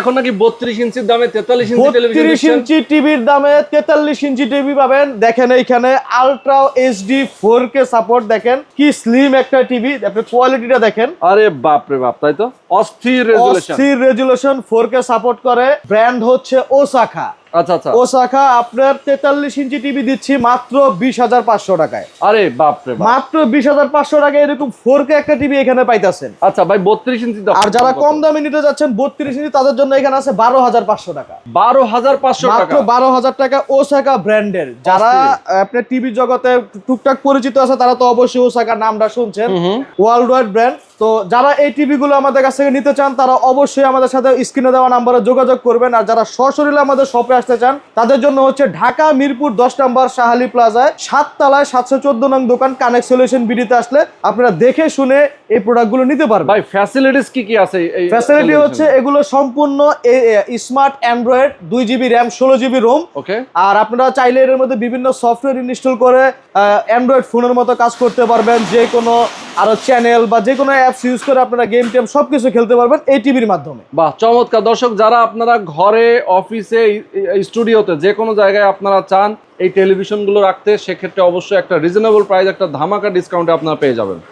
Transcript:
এখন নাকি 32 ইঞ্চির দামে 43 ইঞ্চি টেলিভিশন 32 ইঞ্চি টিভির দামে 43 ইঞ্চি টিভি পাবেন। দেখেন এইখানে আলট্রা এইচডি 4K সাপোর্ট, দেখেন কি স্লিম একটা টিভি, আপনি কোয়ালিটিটা দেখেন। আরে বাপ রে বাপ, তাই তো অস্থির রেজুলেশন। অস্থির রেজুলেশন 4K সাপোর্ট করে। ব্র্যান্ড হচ্ছে ওসাকা। আচ্ছা আচ্ছা, ওসাকা আপনার 43 ইঞ্চি টিভি দিচ্ছি মাত্র 20,500 টাকায়। আরে বাপ রে বাপ, মাত্র 20,500 টাকায় এরকম 4K একটা টিভি এখানে পাইতাছেন। আচ্ছা ভাই 32 ইঞ্চি দাম। আর যারা কম দামে নিতে যাচ্ছেন 32 ইঞ্চি, তাদের জন্য এখানে আছে 12,500 টাকা। 12,500 টাকা, মাত্র 12,000 টাকা ওসাকা ব্র্যান্ডের। যারা আপনার টিভি জগতে টুকটাক পরিচিত আছে তারা তো অবশ্যই ওসাকা নামটা শুনছেন, ওয়ার্ল্ড ওয়াইড ব্র্যান্ড। তো যারা এই টিভি গুলো আমাদের কাছ থেকে নিতে চান তারা অবশ্যই আমাদের সাথে স্ক্রিনে দেওয়া নাম্বারে যোগাযোগ করবেন। আর যারা সশরীরে আমাদের শপে আসতে চান তাদের জন্য হচ্ছে ঢাকা মিরপুর 10 নম্বর শাহালি প্লাজায় 7 তলায় 714 নং দোকান কানেক্ট সলিউশন বিডিতে আসলে আপনারা দেখে শুনে এই প্রোডাক্টগুলো নিতে পারবেন। ভাই ফ্যাসিলিটিস কি কি আছে? এই ফ্যাসিলিটি হচ্ছে এগুলো সম্পূর্ণ smart android, 2GB RAM 16GB ROM. Okay. আর আপনারা চাইলে এর মধ্যে বিভিন্ন সফটওয়্যার ইনস্টল করে অ্যান্ড্রয়েড ফোনের মতো কাজ করতে পারবেন। যে কোনো আরো চ্যানেল বা যে কোনো অ্যাপস ইউজ করে আপনারা গেম টেম সবকিছু খেলতে পারবেন এই টিভির মাধ্যমে। বাহ, চমৎকার। দর্শক, যারা আপনারা ঘরে, অফিসে, স্টুডিওতে যে কোনো জায়গায় আপনারা চান এই টেলিভিশনগুলো রাখতে, সেক্ষেত্রে অবশ্যই একটা রিজনেবল প্রাইস, একটা ধামাকা ডিসকাউন্টে আপনারা পেয়ে যাবেন।